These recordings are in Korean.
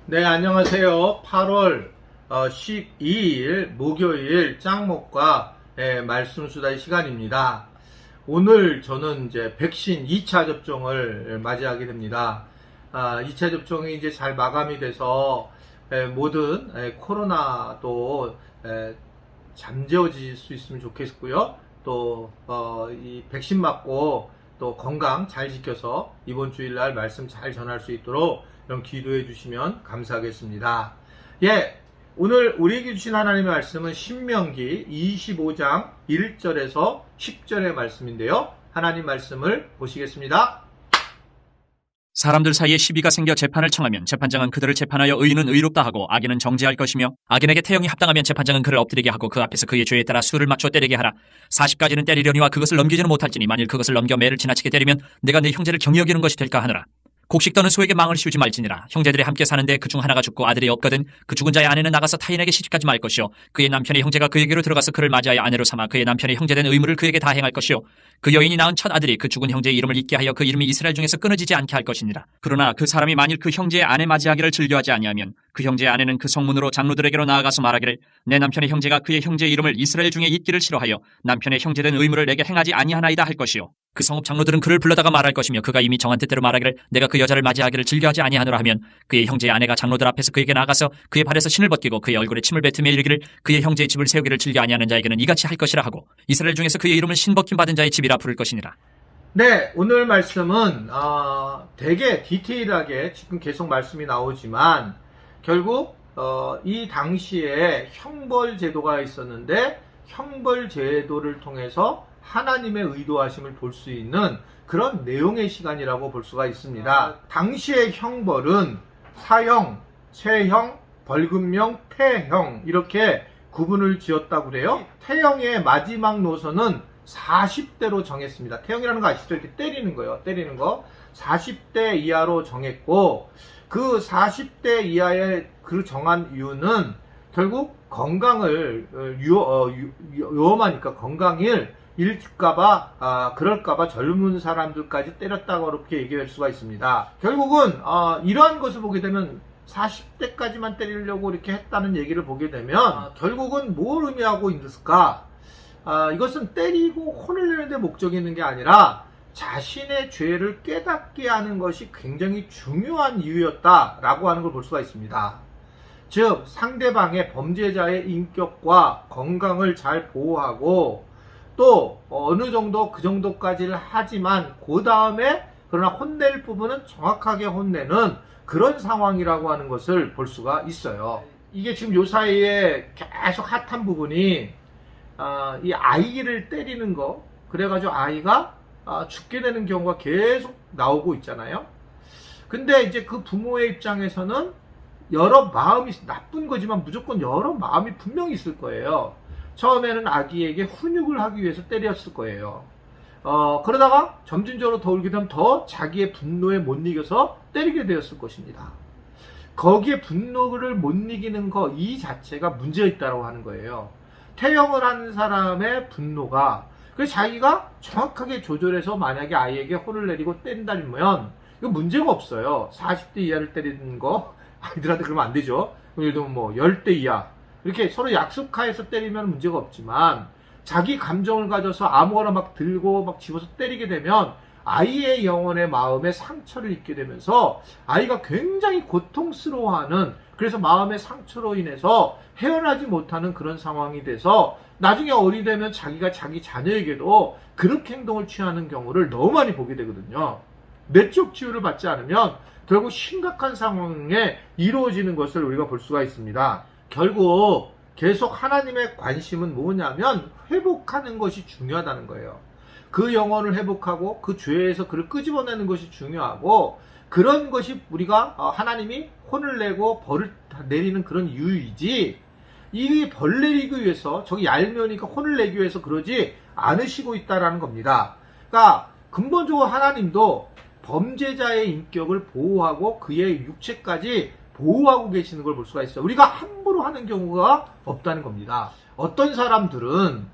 네, 안녕하세요. 8월 12일 목요일 짱목과 말씀 수다의 시간입니다. 오늘 저는 이제 백신 2차 접종을 맞이하게 됩니다. 2차 접종이 이제 잘 마감이 돼서 모든 코로나도 잠재워질 수 있으면 좋겠고요. 또 이 백신 맞고 또 건강 잘 지켜서 이번 주일날 말씀 잘 전할 수 있도록 좀 기도해 주시면 감사하겠습니다. 예, 오늘 우리에게 주신 하나님의 말씀은 신명기 25장 1절에서 10절의 말씀인데요. 하나님 말씀을 보시겠습니다. 사람들 사이에 시비가 생겨 재판을 청하면 재판장은 그들을 재판하여 의인은 의롭다 하고 악인은 정죄할 것이며, 악인에게 태형이 합당하면 재판장은 그를 엎드리게 하고 그 앞에서 그의 죄에 따라 수를 맞춰 때리게 하라. 40가지는 때리려니와 그것을 넘기지는 못할지니 만일 그것을 넘겨 매를 지나치게 때리면 내가 내 형제를 경히 여기는 것이 될까 하느라. 곡식 떠는 소에게 망을 씌우지 말지니라. 형제들이 함께 사는데 그 중 하나가 죽고 아들이 없거든 그 죽은 자의 아내는 나가서 타인에게 시집가지 말 것이요, 그의 남편의 형제가 그에게로 들어가서 그를 맞이하여 아내로 삼아 그의 남편의 형제된 의무를 그에게 다 행할 것이요, 그 여인이 낳은 첫 아들이 그 죽은 형제의 이름을 잊게 하여 그 이름이 이스라엘 중에서 끊어지지 않게 할 것이니라. 그러나 그 사람이 만일 그 형제의 아내 맞이하기를 즐겨하지 아니하면 그 형제의 아내는 그 성문으로 장로들에게로 나아가서 말하기를, 내 남편의 형제가 그의 형제의 이름을 이스라엘 중에 잊기를 싫어하여 남편의 형제된 의무를 내게 행하지 아니하나이다 할 것이요, 그 성읍 장로들은 그를 불러다가 말할 것이며 그가 이미 정한 뜻대로 말하기를 내가 그 여자를 맞이하기를 즐겨하지 아니하노라 하면 그의 형제의 아내가 장로들 앞에서 그에게 나가서 그의 발에서 신을 벗기고 그의 얼굴에 침을 뱉으며 이르기를, 그의 형제의 집을 세우기를 즐겨 아니하는 자에게는 이같이 할 것이라 하고 이스라엘 중에서 그의 이름을 신벗김 받은 자의 집이라 부를 것이니라. 네, 오늘 말씀은 되게 디테일하게 지금 계속 말씀이 나오지만 결국 이 당시에 형벌 제도가 있었는데 형벌 제도를 통해서 하나님의 의도하심을 볼 수 있는 그런 내용의 시간이라고 볼 수가 있습니다. 당시의 형벌은 사형, 체형, 벌금형, 태형 이렇게 구분을 지었다고 그래요. 태형의 마지막 노선은 40대로 정했습니다. 태형이라는 거 아시죠? 이렇게 때리는 거예요. 때리는 거. 40대 이하로 정했고, 그 40대 이하의 그 정한 이유는 결국 건강을 위험하니까 건강을 잃을까봐, 그럴까봐 젊은 사람들까지 때렸다고 그렇게 얘기할 수가 있습니다. 결국은 이러한 것을 보게 되면 40대까지만 때리려고 이렇게 했다는 얘기를 보게 되면 결국은 뭘 의미하고 있을까? 이것은 때리고 혼을 내는 데 목적이 있는 게 아니라 자신의 죄를 깨닫게 하는 것이 굉장히 중요한 이유였다라고 하는 걸 볼 수가 있습니다. 즉 상대방의 범죄자의 인격과 건강을 잘 보호하고 또 어느 정도 그 정도까지를 하지만 그 다음에 그러나 혼낼 부분은 정확하게 혼내는 그런 상황이라고 하는 것을 볼 수가 있어요. 이게 지금 요 사이에 계속 핫한 부분이 이 아이를 때리는 거, 그래가지고 아이가 죽게 되는 경우가 계속 나오고 있잖아요. 근데 이제 그 부모의 입장에서는 여러 마음이, 나쁜 거지만 무조건 여러 마음이 분명히 있을 거예요. 처음에는 아기에게 훈육을 하기 위해서 때렸을 거예요. 그러다가 점진적으로 더 울게 되면 더 자기의 분노에 못 이겨서 때리게 되었을 것입니다. 거기에 분노를 못 이기는 거 이 자체가 문제가 있다고 하는 거예요. 태형을 하는 사람의 분노가, 그래서 자기가 정확하게 조절해서 만약에 아이에게 혼을 내리고 때린다면 이거 문제가 없어요. 40대 이하를 때리는 거 아이들한테 그러면 안 되죠. 예를 들면 뭐 10대 이하 이렇게 서로 약속하에서 때리면 문제가 없지만 자기 감정을 가져서 아무거나 막 들고 막 집어서 때리게 되면 아이의 영혼의 마음에 상처를 입게 되면서 아이가 굉장히 고통스러워하는, 그래서 마음의 상처로 인해서 헤어나지 못하는 그런 상황이 돼서 나중에 어리 되면 자기가 자기 자녀에게도 그렇게 행동을 취하는 경우를 너무 많이 보게 되거든요. 내적 치유를 받지 않으면 결국 심각한 상황에 이루어지는 것을 우리가 볼 수가 있습니다. 결국 계속 하나님의 관심은 뭐냐면 회복하는 것이 중요하다는 거예요. 그 영혼을 회복하고 그 죄에서 그를 끄집어내는 것이 중요하고, 그런 것이 우리가 하나님이 혼을 내고 벌을 내리는 그런 이유이지, 이 벌 내리기 위해서 저기 얄미우니까 혼을 내기 위해서 그러지 않으시고 있다라는 겁니다. 그러니까 근본적으로 하나님도 범죄자의 인격을 보호하고 그의 육체까지 보호하고 계시는 걸 볼 수가 있어요. 우리가 함부로 하는 경우가 없다는 겁니다. 어떤 사람들은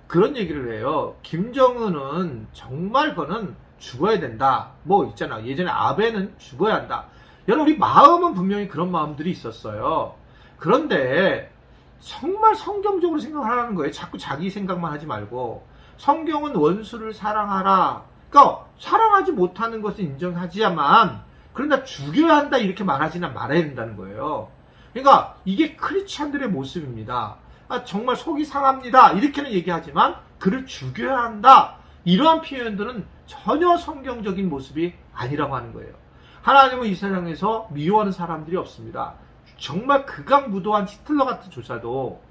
그런 얘기를 해요. 김정은은 정말 그거는 죽어야 된다. 뭐 있잖아. 예전에 아베는 죽어야 한다. 여러분, 우리 마음은 분명히 그런 마음들이 있었어요. 그런데 정말 성경적으로 생각하라는 거예요. 자꾸 자기 생각만 하지 말고. 성경은 원수를 사랑하라. 그러니까 사랑하지 못하는 것은 인정하지만 그러나 죽여야 한다 이렇게 말하지는 말아야 된다는 거예요. 그러니까 이게 크리스찬들의 모습입니다. 정말 속이 상합니다 이렇게는 얘기하지만 그를 죽여야 한다 이러한 표현들은 전혀 성경적인 모습이 아니라고 하는 거예요. 하나님은 이 세상에서 미워하는 사람들이 없습니다. 정말 극악무도한 히틀러 같은 조차도.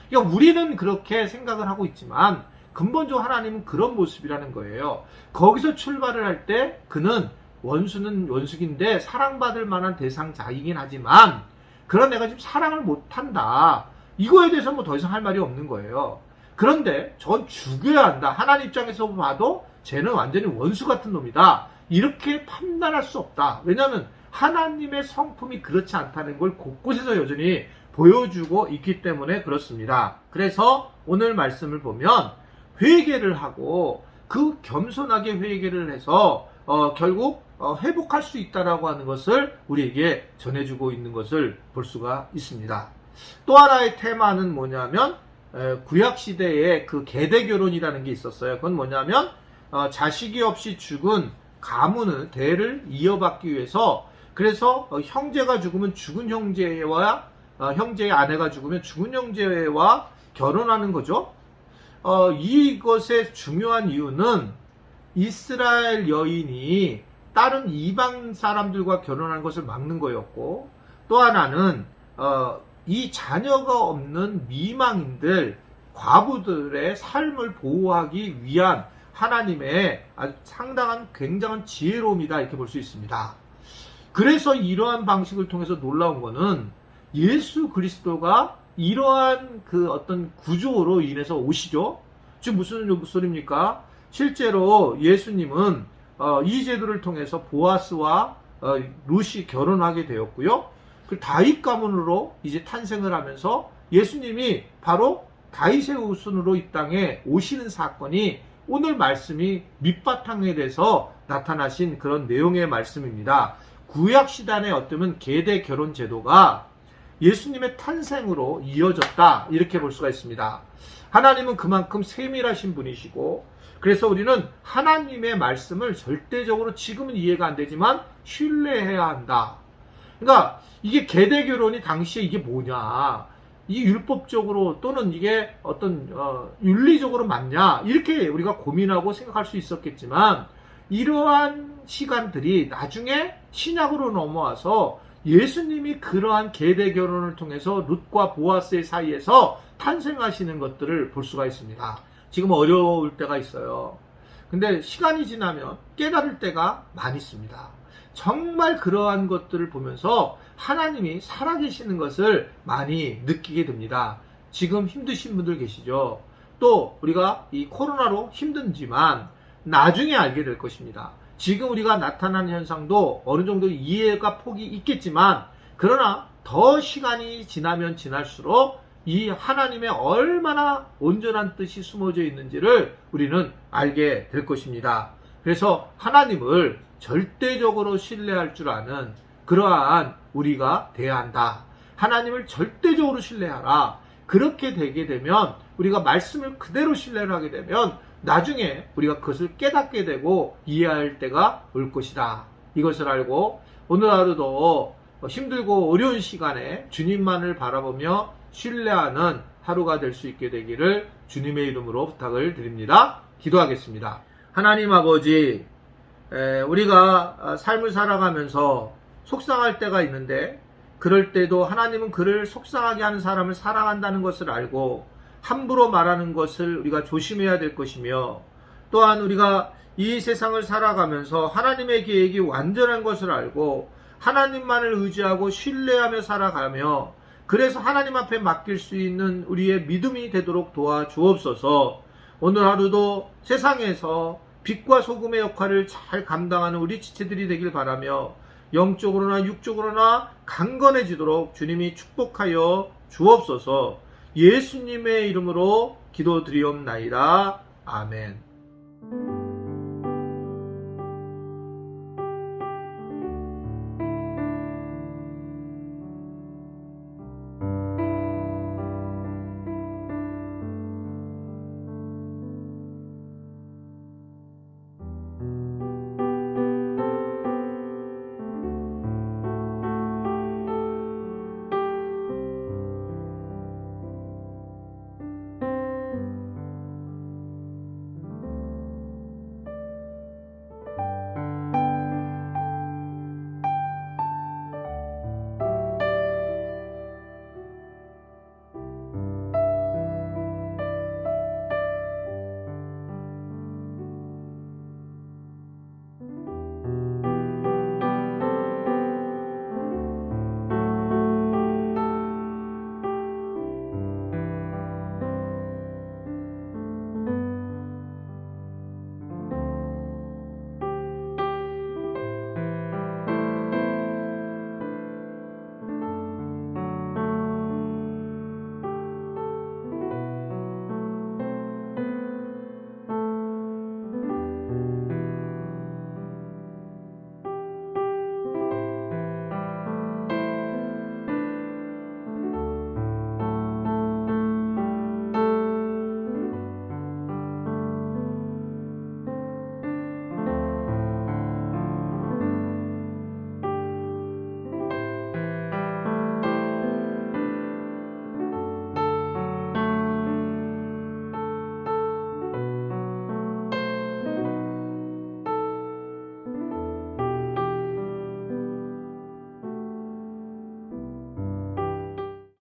그러니까 우리는 그렇게 생각을 하고 있지만 근본적으로 하나님은 그런 모습이라는 거예요. 거기서 출발을 할 때 그는 원수는 원수인데 사랑받을 만한 대상자이긴 하지만 그런 내가 지금 사랑을 못한다. 이거에 대해서 뭐 더 이상 할 말이 없는 거예요. 그런데 전 죽여야 한다. 하나님 입장에서 봐도 쟤는 완전히 원수 같은 놈이다. 이렇게 판단할 수 없다. 왜냐하면 하나님의 성품이 그렇지 않다는 걸 곳곳에서 여전히 보여주고 있기 때문에 그렇습니다. 그래서 오늘 말씀을 보면 회개를 하고 그 겸손하게 회개를 해서 결국 회복할 수 있다라고 하는 것을 우리에게 전해주고 있는 것을 볼 수가 있습니다. 또 하나의 테마는 뭐냐면 구약시대에 그 계대결혼이라는 게 있었어요. 그건 뭐냐면 자식이 없이 죽은 가문은 대를 이어받기 위해서 그래서 형제가 죽으면 죽은 형제와 형제의 아내가 죽으면 죽은 형제와 결혼하는 거죠. 이것의 중요한 이유는 이스라엘 여인이 다른 이방 사람들과 결혼하는 것을 막는 거였고 또 하나는 이 자녀가 없는 미망인들, 과부들의 삶을 보호하기 위한 하나님의 아주 상당한 굉장한 지혜로움이다 이렇게 볼 수 있습니다. 그래서 이러한 방식을 통해서 놀라운 거는 예수 그리스도가 이러한 그 어떤 구조로 인해서 오시죠. 지금 무슨 소리입니까? 실제로 예수님은 이 제도를 통해서 보아스와 룻이 결혼하게 되었고요. 그 다윗 가문으로 이제 탄생을 하면서 예수님이 바로 다윗의 후손으로 이 땅에 오시는 사건이 오늘 말씀이 밑바탕에 대해서 나타나신 그런 내용의 말씀입니다. 구약 시단에 어쩌면 계대 결혼 제도가 예수님의 탄생으로 이어졌다 이렇게 볼 수가 있습니다. 하나님은 그만큼 세밀하신 분이시고 그래서 우리는 하나님의 말씀을 절대적으로 지금은 이해가 안 되지만 신뢰해야 한다. 그러니까 이게 계대 결혼이 당시에 이게 뭐냐, 이 율법적으로 또는 이게 어떤 윤리적으로 맞냐 이렇게 우리가 고민하고 생각할 수 있었겠지만 이러한 시간들이 나중에 신약으로 넘어와서 예수님이 그러한 계대 결혼을 통해서 룻과 보아스의 사이에서 탄생하시는 것들을 볼 수가 있습니다. 지금 어려울 때가 있어요. 근데 시간이 지나면 깨달을 때가 많이 있습니다. 정말 그러한 것들을 보면서 하나님이 살아계시는 것을 많이 느끼게 됩니다. 지금 힘드신 분들 계시죠? 또 우리가 이 코로나로 힘든지만 나중에 알게 될 것입니다. 지금 우리가 나타나는 현상도 어느 정도 이해가 폭이 있겠지만 그러나 더 시간이 지나면 지날수록 이 하나님의 얼마나 온전한 뜻이 숨어져 있는지를 우리는 알게 될 것입니다. 그래서 하나님을 절대적으로 신뢰할 줄 아는 그러한 우리가 돼야 한다. 하나님을 절대적으로 신뢰하라. 그렇게 되게 되면 우리가 말씀을 그대로 신뢰를 하게 되면 나중에 우리가 그것을 깨닫게 되고 이해할 때가 올 것이다. 이것을 알고 오늘 하루도 힘들고 어려운 시간에 주님만을 바라보며 신뢰하는 하루가 될 수 있게 되기를 주님의 이름으로 부탁을 드립니다. 기도하겠습니다. 하나님 아버지, 우리가 삶을 살아가면서 속상할 때가 있는데 그럴 때도 하나님은 그를 속상하게 하는 사람을 사랑한다는 것을 알고 함부로 말하는 것을 우리가 조심해야 될 것이며 또한 우리가 이 세상을 살아가면서 하나님의 계획이 완전한 것을 알고 하나님만을 의지하고 신뢰하며 살아가며 그래서 하나님 앞에 맡길 수 있는 우리의 믿음이 되도록 도와주옵소서. 오늘 하루도 세상에서 빛과 소금의 역할을 잘 감당하는 우리 지체들이 되길 바라며 영적으로나 육적으로나 강건해지도록 주님이 축복하여 주옵소서. 예수님의 이름으로 기도드리옵나이다. 아멘.